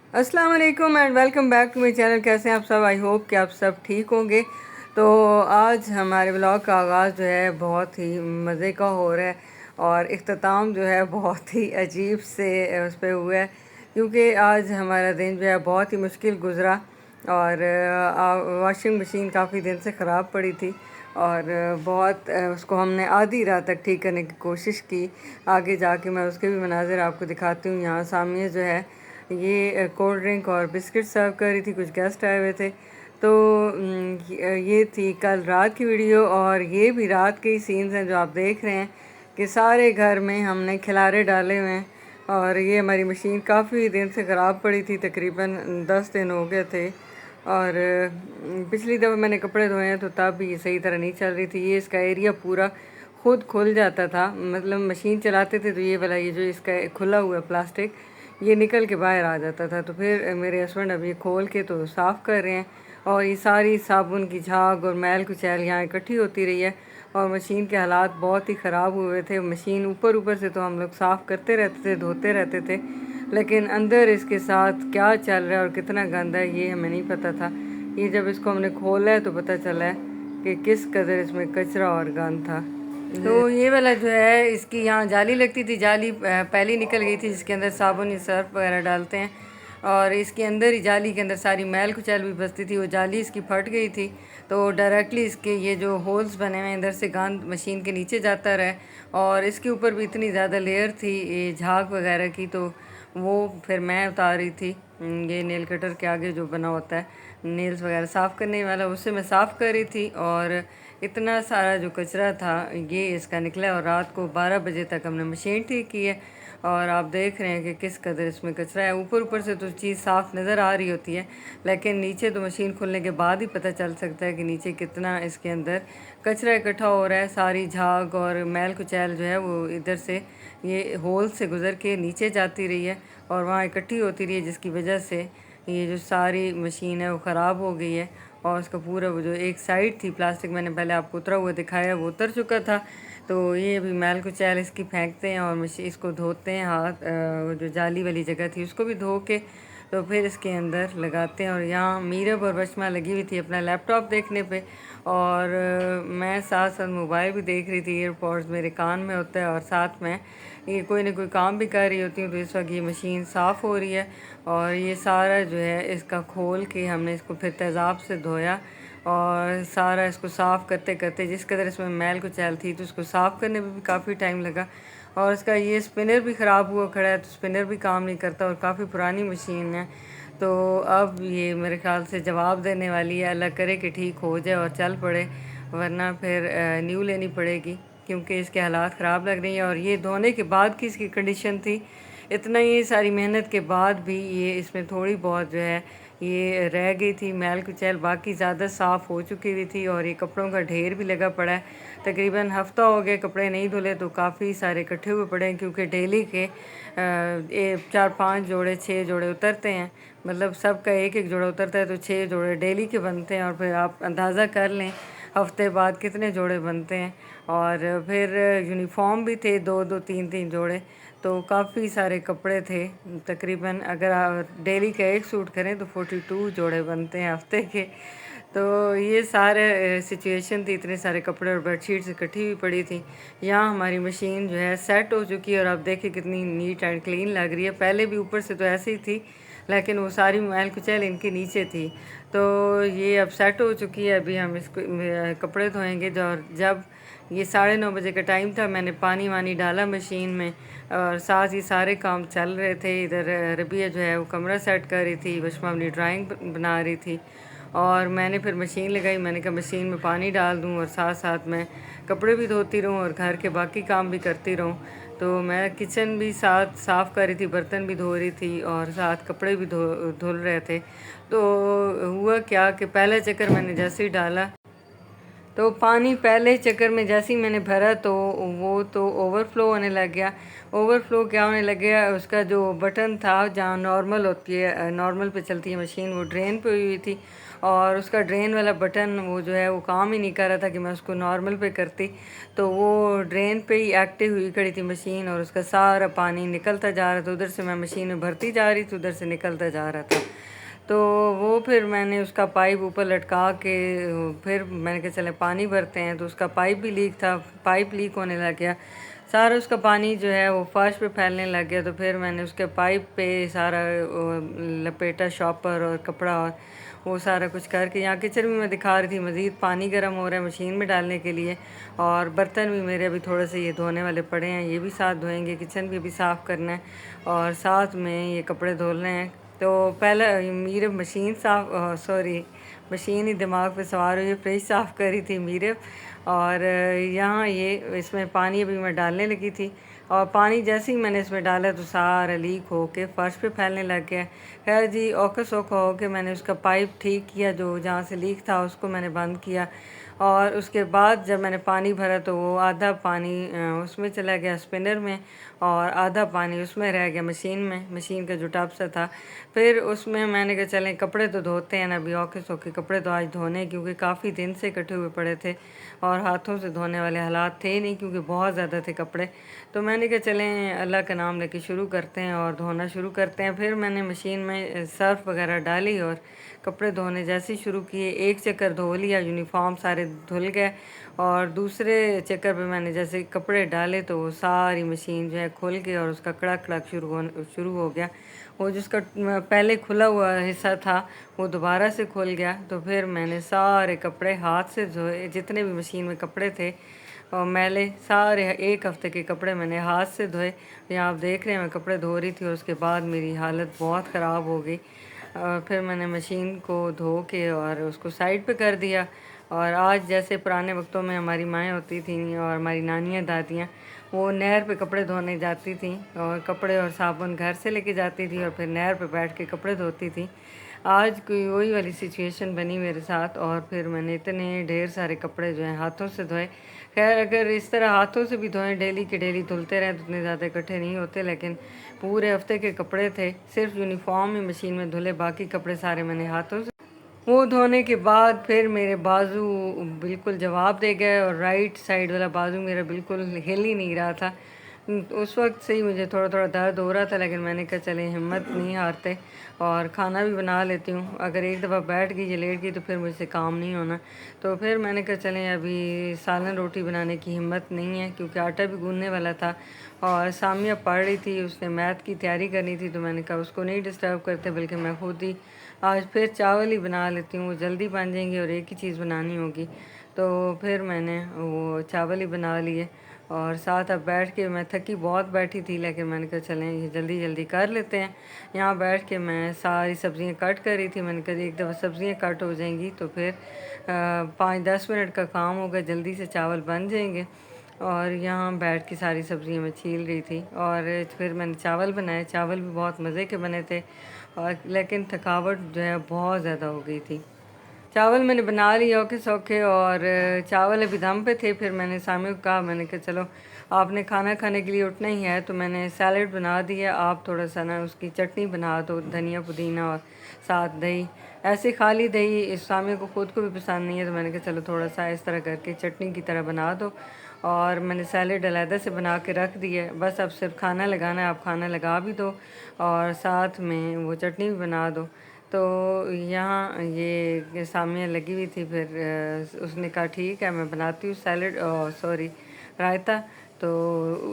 अस्सलाम वालेकुम and welcome back to my channel. कैसे हैं आप सब? आई होप कि आप सब ठीक होंगे। तो आज हमारे ब्लॉग का आगाज़ जो है बहुत ही मज़े का हो रहा है और इख्तिताम जो है बहुत ही अजीब से उस पर हुआ है, क्योंकि आज हमारा दिन जो है बहुत ही मुश्किल गुज़रा और वॉशिंग मशीन काफ़ी दिन से ख़राब पड़ी थी और बहुत उसको हमने आधी रात तक ठीक करने की कोशिश की। आगे जाके मैं उसके भी मनाज़िर आपको दिखाती हूँ। यहाँ सामने जो है ये कोल्ड ड्रिंक और बिस्किट सर्व कर रही थी, कुछ गेस्ट आए हुए थे। तो ये थी कल रात की वीडियो और ये भी रात के ही सीन्स हैं जो आप देख रहे हैं कि सारे घर में हमने खिलारे डाले हुए हैं। और ये हमारी मशीन काफ़ी दिन से ख़राब पड़ी थी, तकरीबन 10 दिन हो गए थे। और पिछली दफ़ा मैंने कपड़े धोए हैं तो तब भी ये सही तरह नहीं चल रही थी। ये इसका एरिया पूरा खुद खुल जाता था, मतलब मशीन चलाते थे तो ये वाला ये जो इसका खुला हुआ प्लास्टिक ये निकल के बाहर आ जाता था। तो फिर मेरे हस्बैंड अभी खोल के तो साफ़ कर रहे हैं और ये सारी साबुन की झाग और मैल कुचैल यहाँ इकट्ठी होती रही है और मशीन के हालात बहुत ही ख़राब हुए थे। मशीन ऊपर ऊपर से तो हम लोग साफ़ करते रहते थे, धोते रहते थे, लेकिन अंदर इसके साथ क्या चल रहा है और कितना गंदा है ये हमें नहीं पता था। ये जब इसको हमने खोला है तो पता चला है कि किस कदर इसमें कचरा और गंद था। तो ये वाला जो है इसकी यहाँ जाली लगती थी, जाली पहले निकल गई थी जिसके अंदर साबुन या सर्फ वगैरह डालते हैं और इसके अंदर ही जाली के अंदर सारी मैल कुचैल भी बसती थी। वो जाली इसकी फट गई थी तो डायरेक्टली इसके ये जो होल्स बने हुए हैं इधर से गंद मशीन के नीचे जाता रहा और इसके ऊपर भी इतनी ज़्यादा लेयर थी ये झाग वगैरह की, तो वो फिर मैं उतार रही थी। ये नेल कटर के आगे जो बना होता है नेल्स वगैरह साफ़ करने वाला, उससे मैं साफ़ कर रही थी और इतना सारा जो कचरा था ये इसका निकला। और रात को 12 बजे तक हमने मशीन ठीक की है और आप देख रहे हैं कि किस कदर इसमें कचरा है। ऊपर ऊपर से तो चीज़ साफ़ नज़र आ रही होती है, लेकिन नीचे तो मशीन खुलने के बाद ही पता चल सकता है कि नीचे कितना इसके अंदर कचरा इकट्ठा हो रहा है। सारी झाग और मैल कुचैल जो है वो इधर से ये होल से गुज़र के नीचे जाती रही है और वहाँ इकट्ठी होती रही है, जिसकी वजह से ये जो सारी मशीन है वो ख़राब हो गई है। और उसका पूरा वो जो एक साइड थी प्लास्टिक मैंने पहले आपको उतरा हुआ दिखाया वो उतर चुका था। तो ये अभी मैल कुचैल इसकी फेंकते हैं और मशीन इसको धोते हैं, हाथ वो जो जाली वाली जगह थी उसको भी धो के तो फिर इसके अंदर लगाते हैं। और यहाँ मीरब और बशमा लगी हुई थी अपना लैपटॉप देखने पे और मैं साथ साथ मोबाइल भी देख रही थी। एयरपॉड्स मेरे कान में होता है और साथ में ये कोई ना कोई काम भी कर रही होती हूँ। तो इस वक्त ये मशीन साफ़ हो रही है और ये सारा जो है इसका खोल के हमने इसको फिर तेज़ाब से धोया और सारा इसको साफ़ करते करते जिस कदर इसमें मैल कुचैल थी तो उसको साफ़ करने में भी काफ़ी टाइम लगा। और इसका ये स्पिनर भी ख़राब हुआ खड़ा है, तो स्पिनर भी काम नहीं करता और काफ़ी पुरानी मशीन है। तो अब ये मेरे ख्याल से जवाब देने वाली है, अल्लाह करे कि ठीक हो जाए और चल पड़े, वरना फिर न्यू लेनी पड़ेगी क्योंकि इसके हालात ख़राब लग रही हैं। और ये धोने के बाद की इसकी कंडीशन थी, इतना ये सारी मेहनत के बाद भी ये इसमें थोड़ी बहुत जो है ये रह गई थी मैल कुचैल, बाकी ज़्यादा साफ़ हो चुकी हुई थी। और ये कपड़ों का ढेर भी लगा पड़ा है, तकरीबन हफ़्ता हो गया कपड़े नहीं धुले तो काफ़ी सारे इकट्ठे हुए पड़े हैं, क्योंकि डेली के 4-5 जोड़े 6 जोड़े उतरते हैं, मतलब सबका एक एक जोड़ा उतरता है तो 6 जोड़े डेली के बनते हैं। और फिर आप अंदाज़ा कर लें हफ्ते बाद कितने जोड़े बनते हैं। और फिर यूनिफॉर्म भी थे 2-2 3-3 जोड़े, तो काफ़ी सारे कपड़े थे। तकरीबन अगर आप डेली का एक सूट करें तो 42 जोड़े बनते हैं हफ्ते के। तो ये सारे सिचुएशन थी, इतने सारे कपड़े और बेडशीट्स इकट्ठी हुई पड़ी थी। यहाँ हमारी मशीन जो है सेट हो चुकी है और आप देखिए कितनी नीट एंड क्लीन लग रही है। पहले भी ऊपर से तो ऐसे ही थी, लेकिन वो सारी मैल कुचैल इनके नीचे थी। तो ये अब सेट हो चुकी है। अभी हम इसको कपड़े धोएंगे। जब ये 9:30 बजे का टाइम था, मैंने पानी वानी डाला मशीन में और साथ ही सारे काम चल रहे थे। इधर रबिया जो है वो कमरा सेट कर रही थी, बशमा अपनी ड्राइंग बना रही थी और मैंने फिर मशीन लगाई। मैंने कहा मशीन में पानी डाल दूँ और साथ साथ मैं कपड़े भी धोती रहूँ और घर के बाकी काम भी करती रहूँ। तो मैं किचन भी साथ साफ़ कर रही थी, बर्तन भी धो रही थी और साथ कपड़े भी धुल रहे थे। तो हुआ क्या कि पहला चक्कर मैंने जैसे ही डाला तो पानी पहले चक्कर में जैसे ही मैंने भरा तो वो तो ओवरफ्लो होने लग गया। ओवरफ्लो क्या होने लग गया, उसका जो बटन था जहाँ नॉर्मल होती है, नॉर्मल पे चलती है मशीन, वो ड्रेन पे हुई थी और उसका ड्रेन वाला बटन वो जो है वो काम ही नहीं कर रहा था कि मैं उसको नॉर्मल पे करती। तो वो ड्रेन पे ही एक्टिव हुई खड़ी थी मशीन और उसका सारा पानी निकलता जा रहा था। उधर से मैं मशीन में भरती जा रही थी, उधर से निकलता जा रहा था। तो वो फिर मैंने उसका पाइप ऊपर लटका के फिर मैंने कहा चले पानी भरते हैं। तो उसका पाइप भी लीक था, पाइप लीक होने लग गया, सारा उसका पानी जो है वो फर्श पे फैलने लग गया। तो फिर मैंने उसके पाइप पे सारा लपेटा, शॉपर और कपड़ा और वो सारा कुछ करके। यहाँ किचन में मैं दिखा रही थी, मज़ीद पानी गर्म हो रहा है मशीन में डालने के लिए, और बर्तन भी मेरे अभी थोड़े से ये धोने वाले पड़े हैं, ये भी साथ धोएंगे। किचन भी साफ़ करना है और साथ में ये कपड़े धोने हैं। तो पहले मेरे मशीन मशीन ही दिमाग पे सवार हुई, फ्रिज साफ़ करी थी मेरे। और यहाँ ये इसमें पानी अभी मैं डालने लगी थी और पानी जैसे ही मैंने इसमें डाला तो सारा लीक हो के फ़र्श पे फैलने लग गया। खैर जी, औखा सौखा हो के मैंने उसका पाइप ठीक किया, जो जहाँ से लीक था उसको मैंने बंद किया। और उसके बाद जब मैंने पानी भरा तो वो आधा पानी उसमें चला गया स्पिनर में और आधा पानी उसमें रह गया मशीन में, मशीन का जो टब सा था। फिर उसमें मैंने कहा चलें कपड़े तो धोते हैं ना, अभी औखे सौखे कपड़े तो आज धोने, क्योंकि काफ़ी दिन से इकट्ठे हुए पड़े थे और हाथों से धोने वाले हालात थे नहीं, क्योंकि बहुत ज़्यादा थे कपड़े। तो मैंने कहा चलें अल्लाह का नाम लेके शुरू करते हैं और धोना शुरू करते हैं। फिर मैंने मशीन में सर्फ़ वगैरह डाली और कपड़े धोने जैसे ही शुरू किए, एक चक्कर धो लिया, यूनिफॉर्म सारे धुल गए। और दूसरे चक्कर पे मैंने जैसे कपड़े डाले तो वो सारी मशीन जो है खुल गई और उसका कड़क कड़क शुरू हो गया। वो जिसका पहले खुला हुआ हिस्सा था वो दोबारा से खुल गया। तो फिर मैंने सारे कपड़े हाथ से धोए, जितने भी मशीन में कपड़े थे और मैले सारे, एक हफ़्ते के कपड़े मैंने हाथ से धोए। यहाँ आप देख रहे हैं मैं कपड़े धो रही थी और उसके बाद मेरी हालत बहुत ख़राब हो गई। और फिर मैंने मशीन को धो के और उसको साइड पे कर दिया। और आज जैसे पुराने वक्तों में हमारी माएँ होती थीं और हमारी नानियाँ दादियाँ, वो नहर पे कपड़े धोने जाती थीं और कपड़े और साबुन घर से लेके जाती थी और फिर नहर पे बैठ के कपड़े धोती थी। आज कोई वही वाली सिचुएशन बनी मेरे साथ और फिर मैंने इतने ढेर सारे कपड़े जो हैं हाथों से धोए। खैर अगर इस तरह हाथों से भी धोएं, डेली के डेली धुलते रहें तो उतने ज़्यादा इकट्ठे नहीं होते, लेकिन पूरे हफ्ते के कपड़े थे, सिर्फ यूनिफॉर्म ही मशीन में धुले, बाकी कपड़े सारे मैंने हाथों से। वो धोने के बाद फिर मेरे बाजू बिल्कुल जवाब दे गए और राइट साइड वाला बाजू मेरा बिल्कुल हिल ही नहीं रहा था। उस वक्त से ही मुझे थोड़ा थोड़ा दर्द हो रहा था, लेकिन मैंने कहा चले हिम्मत नहीं हारते और खाना भी बना लेती हूँ। अगर एक दफ़ा बैठ गई या लेट गई तो फिर मुझसे काम नहीं होना। तो फिर मैंने कहा चलें अभी सालन रोटी बनाने की हिम्मत नहीं है, क्योंकि आटा भी गूंदने वाला था और सामिया पढ़ रही थी, उसने मैथ की तैयारी करनी थी। तो मैंने कहा उसको नहीं डिस्टर्ब करते, बल्कि मैं खुद ही आज फिर चावल ही बना लेती हूँ, वो जल्दी बन जाएंगे और एक ही चीज़ बनानी होगी। तो फिर मैंने वो चावल ही बना लिए और साथ अब बैठ के, मैं थकी बहुत बैठी थी, लेकिन मैंने कहा चलें ये जल्दी जल्दी कर लेते हैं। यहाँ बैठ के मैं सारी सब्ज़ियाँ कट कर रही थी। मैंने कहा एक दफ़ा सब्ज़ियाँ कट हो जाएंगी तो फिर 5-10 मिनट का काम होगा, जल्दी से चावल बन जाएंगे। और यहाँ बैठ के सारी सब्ज़ियाँ मैं छील रही थी और फिर मैंने चावल बनाए। चावल भी बहुत मज़े के बने थे और लेकिन थकावट जो है बहुत ज़्यादा हो गई थी। चावल मैंने बना लिए औखे सौखे और चावल अभी दम पे थे। फिर मैंने सामी को कहा, मैंने कहा चलो आपने खाना खाने के लिए उठना ही है, तो मैंने सैलड बना दिया, आप थोड़ा सा ना उसकी चटनी बना दो, धनिया पुदीना और साथ दही। ऐसे खाली दही इस सामी को खुद को भी पसंद नहीं है, तो मैंने कहा चलो थोड़ा सा इस तरह करके चटनी की तरह बना दो। और मैंने सैलड अलहदा से बना के रख दिया, बस अब सिर्फ खाना लगाना है। आप खाना लगा भी दो और साथ में वो चटनी भी बना दो। तो यहाँ ये सामिया लगी हुई थी, फिर उसने कहा ठीक है मैं बनाती हूँ सैलड, सॉरी रायता। तो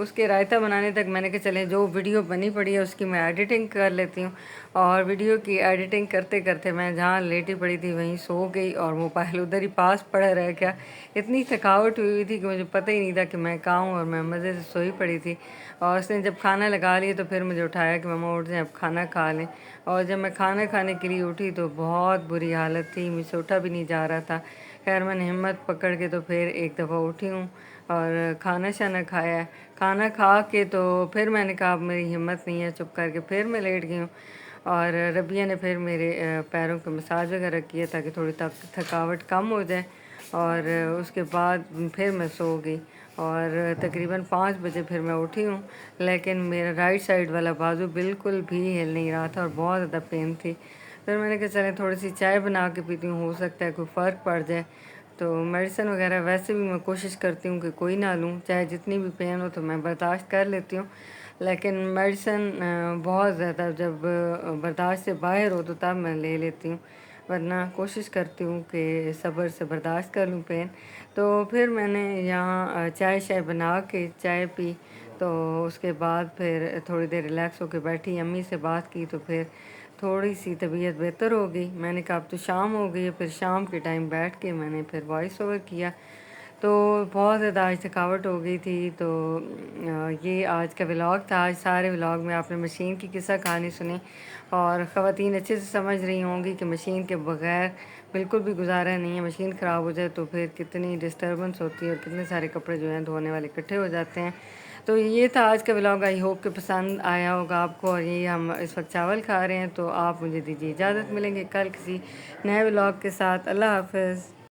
उसके रायता बनाने तक मैंने कहा चलें जो वीडियो बनी पड़ी है उसकी मैं एडिटिंग कर लेती हूँ। और वीडियो की एडिटिंग करते करते मैं जहाँ लेटी पड़ी थी वहीं सो गई और मोबाइल उधर ही पास पड़ा रह गया। इतनी थकावट हुई थी कि मुझे पता ही नहीं था कि मैं कहाँ हूँ और मैं मज़े से सोई पड़ी थी। और उसने जब खाना लगा लिया तो फिर मुझे उठाया कि मम्मा उठ जाए अब खाना खा लें। और जब मैं खाना खाने के लिए उठी तो बहुत बुरी हालत थी, मुझसे उठा भी नहीं जा रहा था। खैर मैंने हिम्मत पकड़ के तो फिर एक दफ़ा उठी हूँ और खाना शाना खाया है। खाना खा के तो फिर मैंने कहा अब मेरी हिम्मत नहीं है, चुप करके फिर मैं लेट गई हूँ। और रबिया ने फिर मेरे पैरों पे मसाज वगैरह किया ताकि थोड़ी थकावट कम हो जाए। और उसके बाद फिर मैं सो गई और तकरीबन 5 बजे फिर मैं उठी हूँ, लेकिन मेरा राइट साइड वाला बाजू बिल्कुल भी हिल नहीं रहा था और बहुत ज़्यादा पेन थी। फिर मैंने कहा चलें थोड़ी सी चाय बना के पीती हूँ, हो सकता है कोई फ़र्क पड़ जाए। तो मेडिसिन वगैरह वैसे भी मैं कोशिश करती हूँ कि कोई ना लूँ, चाहे जितनी भी पेन हो तो मैं बर्दाश्त कर लेती हूँ, लेकिन मेडिसिन बहुत ज़्यादा जब बर्दाश्त से बाहर हो तो तब मैं ले लेती हूँ, वरना कोशिश करती हूँ कि सब्र से बर्दाश्त कर लूँ पेन। तो फिर मैंने यहाँ चाय शाय बना के चाय पी, तो उसके बाद फिर थोड़ी देर रिलैक्स होकर बैठी, अम्मी से बात की, तो फिर थोड़ी सी तबीयत बेहतर हो गई। मैंने कहा अब तो शाम हो गई है, फिर शाम के टाइम बैठ के मैंने फिर वॉइस ओवर किया। तो बहुत ज़्यादा आज थकावट हो गई थी। तो ये आज का व्लॉग था। आज सारे व्लॉग में आपने मशीन की किस्सा कहानी सुनी और ख़वातीन अच्छे से समझ रही होंगी कि मशीन के बग़ैर बिल्कुल भी गुजारा नहीं है। मशीन ख़राब हो जाए तो फिर कितनी डिस्टर्बेंस होती है और कितने सारे कपड़े जो हैं धोने वाले इकट्ठे हो जाते हैं। तो ये था आज का व्लॉग। आई होप कि पसंद आया होगा आपको। और ये हम इस वक्त चावल खा रहे हैं, तो आप मुझे दीजिए इजाज़त। मिलेंगे कल किसी नए व्लॉग के साथ। अल्लाह हाफ़िज़।